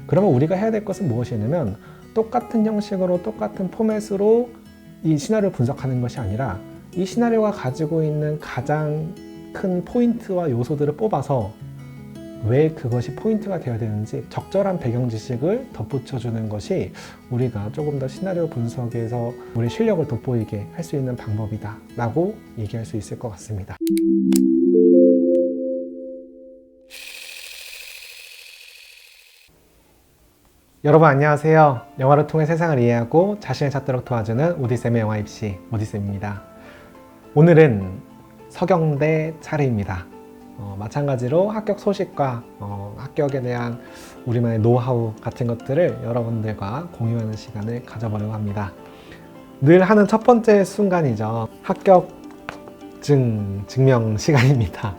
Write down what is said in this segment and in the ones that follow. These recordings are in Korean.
그러면 우리가 해야 될 것은 무엇이냐면 똑같은 형식으로 똑같은 포맷으로 이 시나리오 분석하는 것이 아니라 이 시나리오가 가지고 있는 가장 큰 포인트와 요소들을 뽑아서 왜 그것이 포인트가 되어야 되는지 적절한 배경 지식을 덧붙여주는 것이 우리가 조금 더 시나리오 분석에서 우리 실력을 돋보이게 할 수 있는 방법이다 라고 얘기할 수 있을 것 같습니다. 여러분 안녕하세요. 영화를 통해 세상을 이해하고 자신을 찾도록 도와주는 우디쌤의 영화 입시 우디쌤입니다. 오늘은 서경대 차례입니다. 마찬가지로 합격 소식과 합격에 대한 우리만의 노하우 같은 것들을 여러분들과 공유하는 시간을 가져보려고 합니다. 늘 하는 첫 번째 순간이죠. 합격증 증명 시간입니다.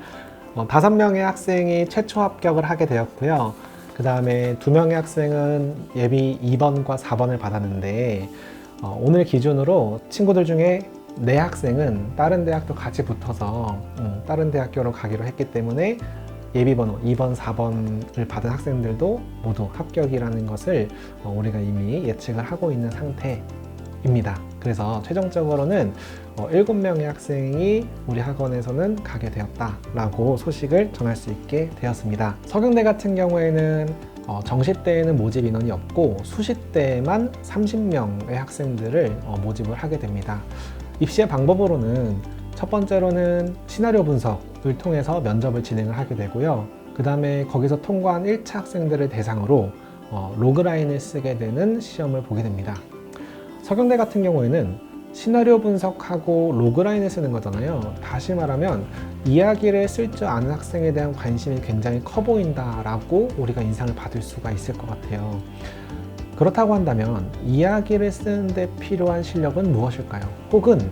5명의 학생이 최초 합격을 하게 되었고요. 그 다음에 2명의 학생은 예비 2번과 4번을 받았는데 오늘 기준으로 친구들 중에 4학생은 다른 대학도 같이 붙어서 다른 대학교로 가기로 했기 때문에 예비번호 2번, 4번을 받은 학생들도 모두 합격이라는 것을 우리가 이미 예측을 하고 있는 상태입니다. 그래서 최종적으로는 7명의 학생이 우리 학원에서는 가게 되었다라고 소식을 전할 수 있게 되었습니다. 서경대 같은 경우에는 정시 때에는 모집 인원이 없고 수시 때만 30명의 학생들을 모집을 하게 됩니다. 입시의 방법으로는 첫 번째로는 시나리오 분석을 통해서 면접을 진행을 하게 되고요. 그 다음에 거기서 통과한 1차 학생들을 대상으로 로그라인을 쓰게 되는 시험을 보게 됩니다. 서경대 같은 경우에는 시나리오 분석하고 로그라인을 쓰는 거잖아요. 다시 말하면 이야기를 쓸 줄 아는 학생에 대한 관심이 굉장히 커 보인다라고 우리가 인상을 받을 수가 있을 것 같아요. 그렇다고 한다면 이야기를 쓰는데 필요한 실력은 무엇일까요? 혹은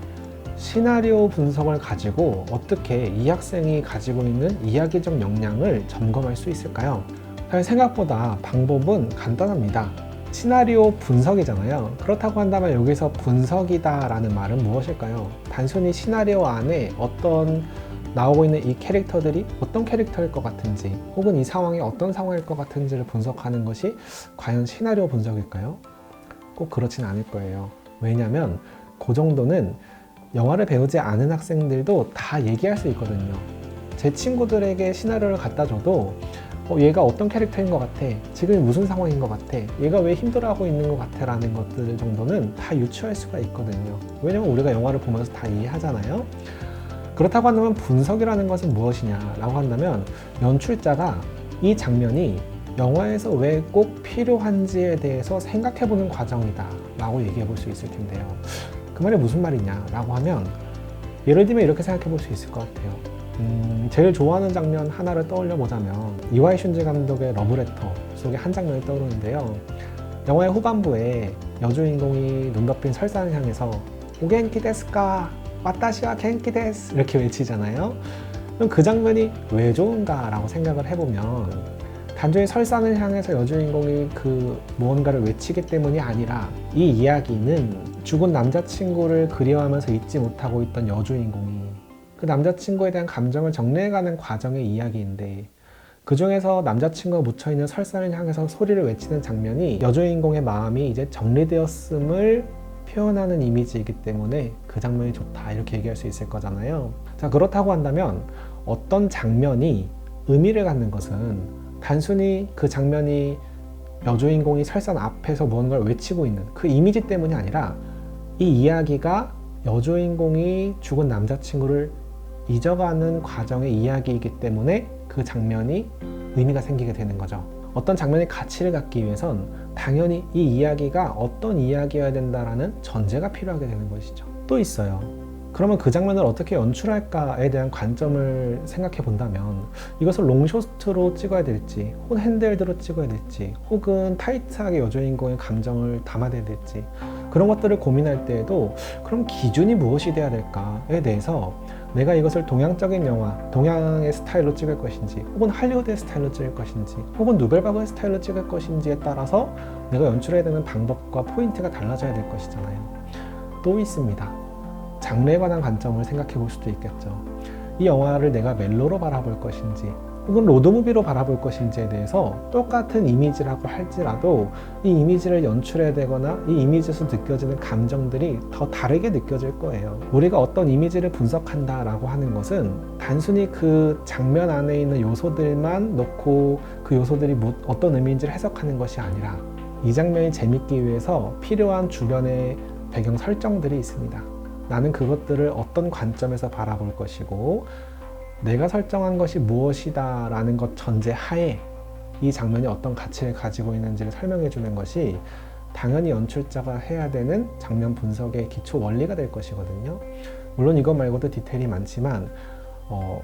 시나리오 분석을 가지고 어떻게 이 학생이 가지고 있는 이야기적 역량을 점검할 수 있을까요? 사실 생각보다 방법은 간단합니다. 시나리오 분석이잖아요. 그렇다고 한다면 여기서 분석이다 라는 말은 무엇일까요? 단순히 시나리오 안에 나오고 있는 이 캐릭터들이 어떤 캐릭터일 것 같은지 혹은 이 상황이 어떤 상황일 것 같은지를 분석하는 것이 과연 시나리오 분석일까요? 꼭 그렇진 않을 거예요. 왜냐하면 그 정도는 영화를 배우지 않은 학생들도 다 얘기할 수 있거든요. 제 친구들에게 시나리오를 갖다 줘도 얘가 어떤 캐릭터인 것 같아, 지금 무슨 상황인 것 같아, 얘가 왜 힘들어하고 있는 것 같아 라는 것들 정도는 다 유추할 수가 있거든요. 왜냐면 우리가 영화를 보면서 다 이해하잖아요. 그렇다고 한다면 분석이라는 것은 무엇이냐 라고 한다면 연출자가 이 장면이 영화에서 왜 꼭 필요한지에 대해서 생각해보는 과정이다 라고 얘기해 볼 수 있을 텐데요. 그 말이 무슨 말이냐 라고 하면 예를 들면 이렇게 생각해 볼 수 있을 것 같아요. 제일 좋아하는 장면 하나를 떠올려 보자면 이와이 슌지 감독의 러브레터 속의 한 장면이 떠오르는데요. 영화의 후반부에 여주인공이 눈 덮인 설산을 향해서 오겐키 데스까 와타시와 겐키 데스 이렇게 외치잖아요. 그럼 그 장면이 왜 좋은가 라고 생각을 해보면 단순히 설산을 향해서 여주인공이 그 무언가를 외치기 때문이 아니라 이 이야기는 죽은 남자친구를 그리워하면서 잊지 못하고 있던 여주인공이 그 남자친구에 대한 감정을 정리해가는 과정의 이야기인데 그 중에서 남자친구가 묻혀있는 설산을 향해서 소리를 외치는 장면이 여주인공의 마음이 이제 정리되었음을 표현하는 이미지이기 때문에 그 장면이 좋다 이렇게 얘기할 수 있을 거잖아요. 자, 그렇다고 한다면 어떤 장면이 의미를 갖는 것은 단순히 그 장면이 여주인공이 설산 앞에서 무언가를 외치고 있는 그 이미지 때문이 아니라 이 이야기가 여주인공이 죽은 남자친구를 잊어가는 과정의 이야기이기 때문에 그 장면이 의미가 생기게 되는 거죠. 어떤 장면의 가치를 갖기 위해선 당연히 이 이야기가 어떤 이야기여야 된다라는 전제가 필요하게 되는 것이죠. 또 있어요. 그러면 그 장면을 어떻게 연출할까에 대한 관점을 생각해 본다면 이것을 롱쇼트로 찍어야 될지 혹은 핸드헬드로 찍어야 될지 혹은 타이트하게 여주인공의 감정을 담아야 될지 그런 것들을 고민할 때에도 그럼 기준이 무엇이 돼야 될까에 대해서 내가 이것을 동양적인 영화, 동양의 스타일로 찍을 것인지 혹은 할리우드의 스타일로 찍을 것인지 혹은 누벨바그의 스타일로 찍을 것인지에 따라서 내가 연출해야 되는 방법과 포인트가 달라져야 될 것이잖아요. 또 있습니다. 장르에 관한 관점을 생각해 볼 수도 있겠죠. 이 영화를 내가 멜로로 바라볼 것인지 혹은 로드무비로 바라볼 것인지에 대해서 똑같은 이미지라고 할지라도 이 이미지를 연출해야 되거나 이 이미지에서 느껴지는 감정들이 더 다르게 느껴질 거예요. 우리가 어떤 이미지를 분석한다라고 하는 것은 단순히 그 장면 안에 있는 요소들만 놓고 그 요소들이 어떤 의미인지를 해석하는 것이 아니라 이 장면이 재밌기 위해서 필요한 주변의 배경 설정들이 있습니다. 나는 그것들을 어떤 관점에서 바라볼 것이고 내가 설정한 것이 무엇이다 라는 것 전제하에 이 장면이 어떤 가치를 가지고 있는지를 설명해 주는 것이 당연히 연출자가 해야 되는 장면 분석의 기초 원리가 될 것이거든요. 물론 이것 말고도 디테일이 많지만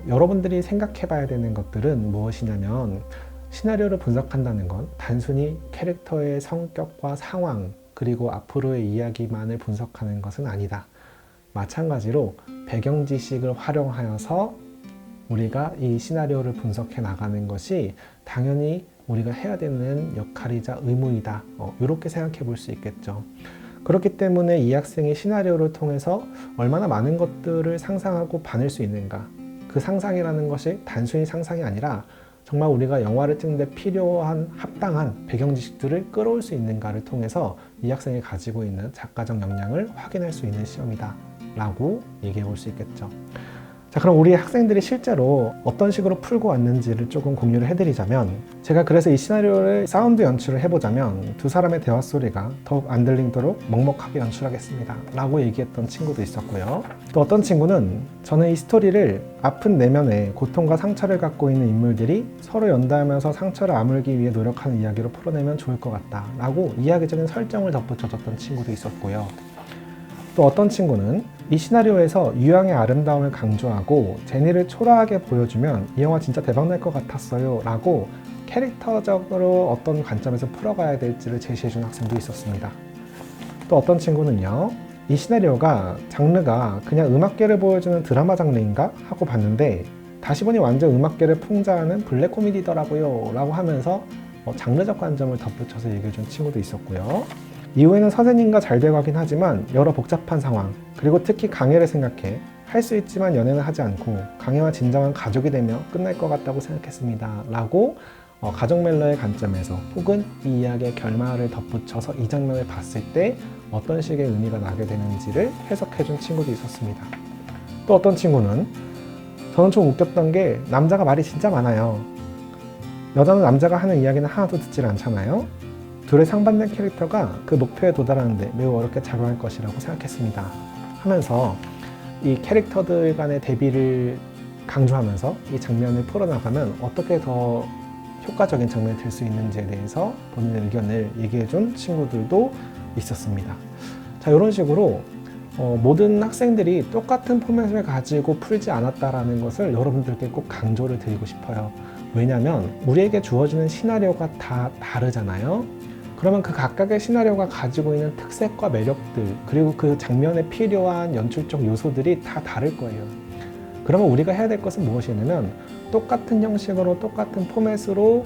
여러분들이 생각해 봐야 되는 것들은 무엇이냐면 시나리오를 분석한다는 건 단순히 캐릭터의 성격과 상황 그리고 앞으로의 이야기만을 분석하는 것은 아니다. 마찬가지로 배경 지식을 활용하여서 우리가 이 시나리오를 분석해 나가는 것이 당연히 우리가 해야 되는 역할이자 의무이다. 이렇게 생각해 볼 수 있겠죠. 그렇기 때문에 이 학생이 시나리오를 통해서 얼마나 많은 것들을 상상하고 반을 수 있는가. 그 상상이라는 것이 단순히 상상이 아니라 정말 우리가 영화를 찍는데 필요한 합당한 배경 지식들을 끌어올 수 있는가를 통해서 이 학생이 가지고 있는 작가적 역량을 확인할 수 있는 시험이다 라고 얘기해 볼 수 있겠죠. 자, 그럼 우리 학생들이 실제로 어떤 식으로 풀고 왔는지를 조금 공유를 해드리자면, 제가 그래서 이 시나리오를 사운드 연출을 해보자면 두 사람의 대화 소리가 더욱 안 들리도록 먹먹하게 연출하겠습니다 라고 얘기했던 친구도 있었고요. 또 어떤 친구는 저는 이 스토리를 아픈 내면에 고통과 상처를 갖고 있는 인물들이 서로 연대하면서 상처를 아물기 위해 노력하는 이야기로 풀어내면 좋을 것 같다 라고 이야기적인 설정을 덧붙여줬던 친구도 있었고요. 또 어떤 친구는 이 시나리오에서 유양의 아름다움을 강조하고 제니를 초라하게 보여주면 이 영화 진짜 대박날 것 같았어요 라고 캐릭터적으로 어떤 관점에서 풀어가야 될지를 제시해준 학생도 있었습니다. 또 어떤 친구는요, 이 시나리오가 장르가 그냥 음악계를 보여주는 드라마 장르인가 하고 봤는데 다시 보니 완전 음악계를 풍자하는 블랙 코미디더라고요 라고 하면서 장르적 관점을 덧붙여서 얘기해준 친구도 있었고요. 이후에는 선생님과 잘 돼가긴 하지만 여러 복잡한 상황, 그리고 특히 강혜를 생각해 할 수 있지만 연애는 하지 않고 강혜와 진정한 가족이 되며 끝날 것 같다고 생각했습니다 라고 가족 멜로의 관점에서 혹은 이 이야기의 결말을 덧붙여서 이 장면을 봤을 때 어떤 식의 의미가 나게 되는지를 해석해준 친구도 있었습니다. 또 어떤 친구는 저는 좀 웃겼던 게 남자가 말이 진짜 많아요. 여자는 남자가 하는 이야기는 하나도 듣질 않잖아요. 둘의 상반된 캐릭터가 그 목표에 도달하는데 매우 어렵게 작용할 것이라고 생각했습니다 하면서 이 캐릭터들 간의 대비를 강조하면서 이 장면을 풀어나가면 어떻게 더 효과적인 장면이 될 수 있는지에 대해서 본인의 의견을 얘기해준 친구들도 있었습니다. 자, 이런 식으로 모든 학생들이 똑같은 포맷을 가지고 풀지 않았다라는 것을 여러분들께 꼭 강조를 드리고 싶어요. 왜냐하면 우리에게 주어지는 시나리오가 다 다르잖아요. 그러면 그 각각의 시나리오가 가지고 있는 특색과 매력들, 그리고 그 장면에 필요한 연출적 요소들이 다 다를 거예요. 그러면 우리가 해야 될 것은 무엇이냐면 똑같은 형식으로 똑같은 포맷으로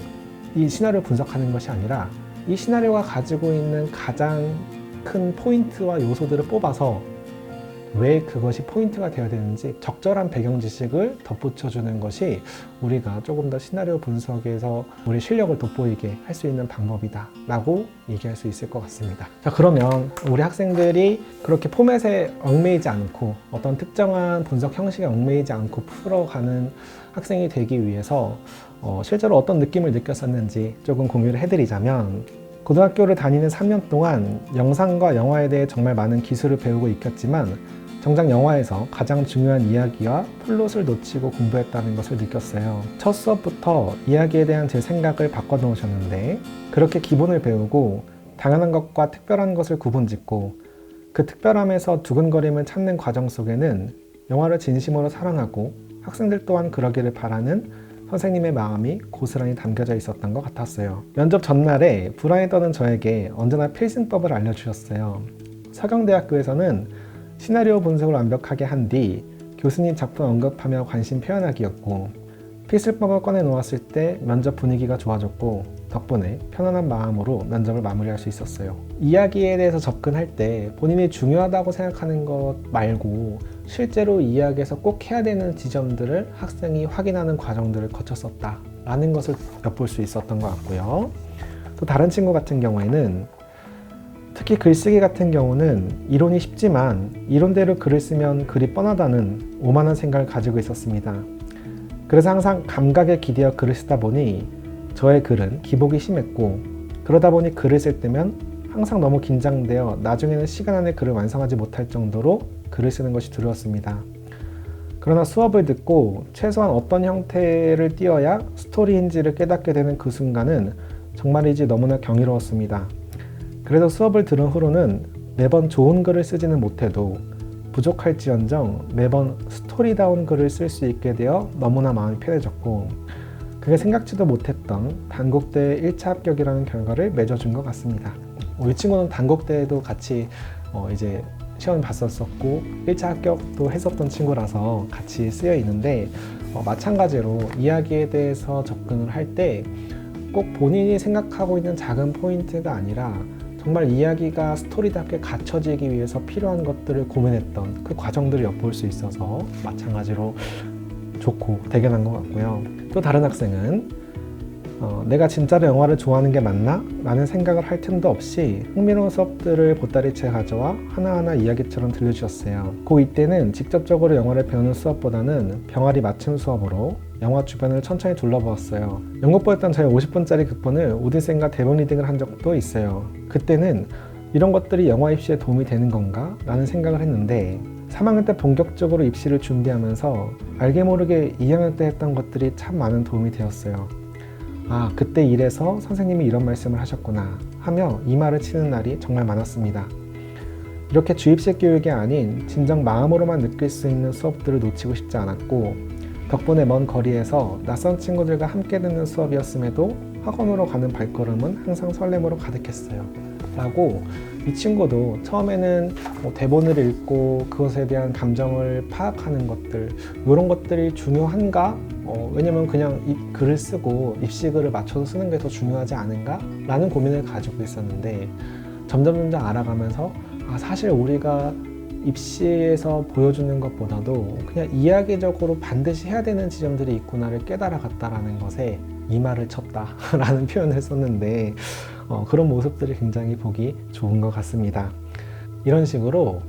이 시나리오를 분석하는 것이 아니라 이 시나리오가 가지고 있는 가장 큰 포인트와 요소들을 뽑아서 왜 그것이 포인트가 되어야 되는지 적절한 배경 지식을 덧붙여주는 것이 우리가 조금 더 시나리오 분석에서 우리 실력을 돋보이게 할 수 있는 방법이다 라고 얘기할 수 있을 것 같습니다. 자, 그러면 우리 학생들이 그렇게 포맷에 얽매이지 않고 어떤 특정한 분석 형식에 얽매이지 않고 풀어가는 학생이 되기 위해서 실제로 어떤 느낌을 느꼈었는지 조금 공유를 해드리자면, 고등학교를 다니는 3년 동안 영상과 영화에 대해 정말 많은 기술을 배우고 익혔지만 정작 영화에서 가장 중요한 이야기와 플롯을 놓치고 공부했다는 것을 느꼈어요. 첫 수업부터 이야기에 대한 제 생각을 바꿔놓으셨는데 그렇게 기본을 배우고 당연한 것과 특별한 것을 구분짓고 그 특별함에서 두근거림을 찾는 과정 속에는 영화를 진심으로 사랑하고 학생들 또한 그러기를 바라는 선생님의 마음이 고스란히 담겨져 있었던 것 같았어요. 면접 전날에 불안에 떠는 저에게 언제나 필승법을 알려주셨어요. 서경대학교에서는 시나리오 분석을 완벽하게 한 뒤 교수님 작품 언급하며 관심 표현하기였고, 필승법을 꺼내놓았을 때 면접 분위기가 좋아졌고 덕분에 편안한 마음으로 면접을 마무리할 수 있었어요. 이야기에 대해서 접근할 때 본인이 중요하다고 생각하는 것 말고 실제로 이야기에서 꼭 해야 되는 지점들을 학생이 확인하는 과정들을 거쳤었다 라는 것을 엿볼 수 있었던 것 같고요. 또 다른 친구 같은 경우에는 특히 글쓰기 같은 경우는 이론이 쉽지만 이론대로 글을 쓰면 글이 뻔하다는 오만한 생각을 가지고 있었습니다. 그래서 항상 감각에 기대어 글을 쓰다 보니 저의 글은 기복이 심했고, 그러다 보니 글을 쓸 때면 항상 너무 긴장되어 나중에는 시간 안에 글을 완성하지 못할 정도로 글을 쓰는 것이 두려웠습니다. 그러나 수업을 듣고 최소한 어떤 형태를 띄어야 스토리인지를 깨닫게 되는 그 순간은 정말이지 너무나 경이로웠습니다. 그래서 수업을 들은 후로는 매번 좋은 글을 쓰지는 못해도 부족할지언정 매번 스토리다운 글을 쓸 수 있게 되어 너무나 마음이 편해졌고, 그게 생각지도 못했던 단국대 1차 합격이라는 결과를 맺어준 것 같습니다. 이 친구는 단국대에도 같이 이제 시험을 봤었고 1차 합격도 했었던 친구라서 같이 쓰여 있는데, 마찬가지로 이야기에 대해서 접근을 할 때 꼭 본인이 생각하고 있는 작은 포인트가 아니라 정말 이야기가 스토리답게 갖춰지기 위해서 필요한 것들을 고민했던 그 과정들을 엿볼 수 있어서 마찬가지로 좋고 대견한 것 같고요. 또 다른 학생은 내가 진짜로 영화를 좋아하는 게 맞나? 라는 생각을 할 틈도 없이 흥미로운 수업들을 보따리채 가져와 하나하나 이야기처럼 들려주셨어요. 이때는 직접적으로 영화를 배우는 수업보다는 병아리 맞춤 수업으로 영화 주변을 천천히 둘러보았어요. 연극부였던 저의 50분짜리 극본을 오디센과 대본 리딩을 한 적도 있어요. 그때는 이런 것들이 영화 입시에 도움이 되는 건가? 라는 생각을 했는데 3학년 때 본격적으로 입시를 준비하면서 알게 모르게 2학년 때 했던 것들이 참 많은 도움이 되었어요. 아, 그때 이래서 선생님이 이런 말씀을 하셨구나 하며 이마를 치는 날이 정말 많았습니다. 이렇게 주입식 교육이 아닌 진정 마음으로만 느낄 수 있는 수업들을 놓치고 싶지 않았고, 덕분에 먼 거리에서 낯선 친구들과 함께 듣는 수업이었음에도 학원으로 가는 발걸음은 항상 설렘으로 가득했어요. 라고 이 친구도 처음에는 대본을 읽고 그것에 대한 감정을 파악하는 것들, 이런 것들이 중요한가? 왜냐면 그냥 글을 쓰고 입시글을 맞춰서 쓰는 게 더 중요하지 않은가? 라는 고민을 가지고 있었는데 점점 알아가면서 사실 우리가 입시에서 보여주는 것보다도 그냥 이야기적으로 반드시 해야 되는 지점들이 있구나를 깨달아갔다라는 것에 이마를 쳤다라는 표현을 썼는데 그런 모습들이 굉장히 보기 좋은 것 같습니다. 이런 식으로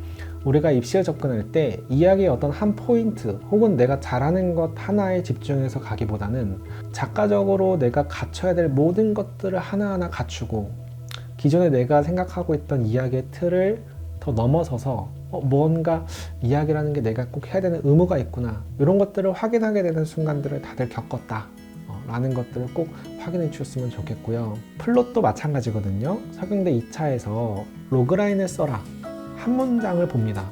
우리가 입시에 접근할 때 이야기의 어떤 한 포인트 혹은 내가 잘하는 것 하나에 집중해서 가기보다는 작가적으로 내가 갖춰야 될 모든 것들을 하나하나 갖추고 기존에 내가 생각하고 있던 이야기의 틀을 더 넘어서서 뭔가 이야기라는 게 내가 꼭 해야 되는 의무가 있구나, 이런 것들을 확인하게 되는 순간들을 다들 겪었다 라는 것들을 꼭 확인해 주셨으면 좋겠고요. 플롯도 마찬가지거든요. 서경대 2차에서 로그라인을 써라 한 문장을 봅니다.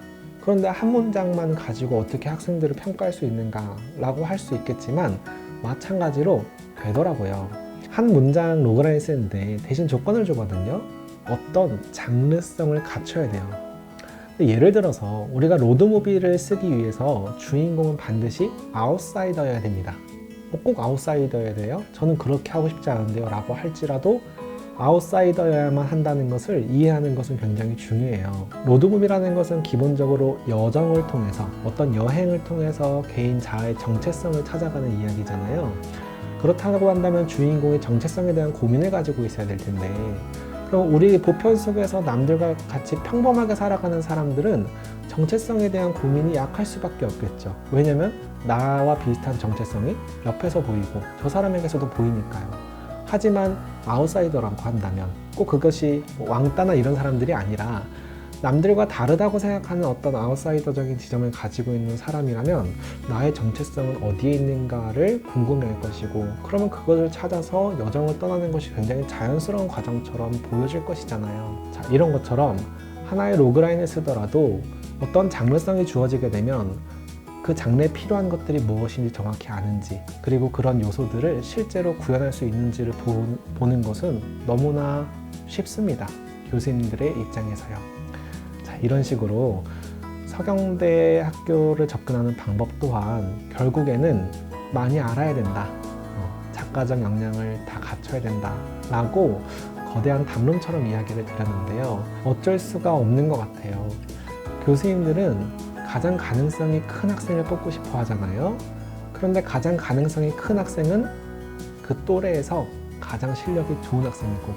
그런데 한 문장만 가지고 어떻게 학생들을 평가할 수 있는가 라고 할 수 있겠지만 마찬가지로 되더라고요. 한 문장 로그라인 쓰는데 대신 조건을 주거든요. 어떤 장르성을 갖춰야 돼요. 예를 들어서 우리가 로드무비를 쓰기 위해서 주인공은 반드시 아웃사이더여야 됩니다. 꼭 아웃사이더여야 돼요? 저는 그렇게 하고 싶지 않은데요 라고 할지라도 아웃사이더여야만 한다는 것을 이해하는 것은 굉장히 중요해요. 로드무비라는 것은 기본적으로 여정을 통해서 어떤 여행을 통해서 개인 자아의 정체성을 찾아가는 이야기잖아요. 그렇다고 한다면 주인공이 정체성에 대한 고민을 가지고 있어야 될 텐데, 그럼 우리 보편 속에서 남들과 같이 평범하게 살아가는 사람들은 정체성에 대한 고민이 약할 수밖에 없겠죠. 왜냐면 나와 비슷한 정체성이 옆에서 보이고 저 사람에게서도 보이니까요. 하지만 아웃사이더라고 한다면 꼭 그것이 왕따나 이런 사람들이 아니라 남들과 다르다고 생각하는 어떤 아웃사이더적인 지점을 가지고 있는 사람이라면 나의 정체성은 어디에 있는가를 궁금해할 것이고, 그러면 그것을 찾아서 여정을 떠나는 것이 굉장히 자연스러운 과정처럼 보여질 것이잖아요. 자, 이런 것처럼 하나의 로그라인을 쓰더라도 어떤 장르성이 주어지게 되면 그 장르에 필요한 것들이 무엇인지 정확히 아는지, 그리고 그런 요소들을 실제로 구현할 수 있는지를 보는 것은 너무나 쉽습니다. 교수님들의 입장에서요. 자, 이런 식으로 서경대 학교를 접근하는 방법 또한 결국에는 많이 알아야 된다. 학과적 역량을 다 갖춰야 된다라고 거대한 담론처럼 이야기를 드렸는데요. 어쩔 수가 없는 것 같아요. 교수님들은 가장 가능성이 큰 학생을 뽑고 싶어 하잖아요. 그런데 가장 가능성이 큰 학생은 그 또래에서 가장 실력이 좋은 학생이고,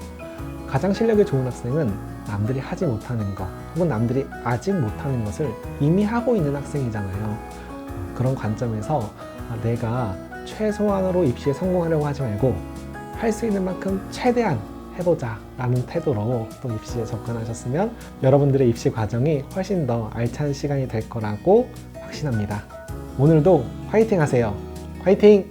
가장 실력이 좋은 학생은 남들이 하지 못하는 것 혹은 남들이 아직 못하는 것을 이미 하고 있는 학생이잖아요. 그런 관점에서 내가 최소한으로 입시에 성공하려고 하지 말고 할 수 있는 만큼 최대한 해보자 라는 태도로 또 입시에 접근하셨으면 여러분들의 입시 과정이 훨씬 더 알찬 시간이 될 거라고 확신합니다. 오늘도 화이팅 하세요. 화이팅!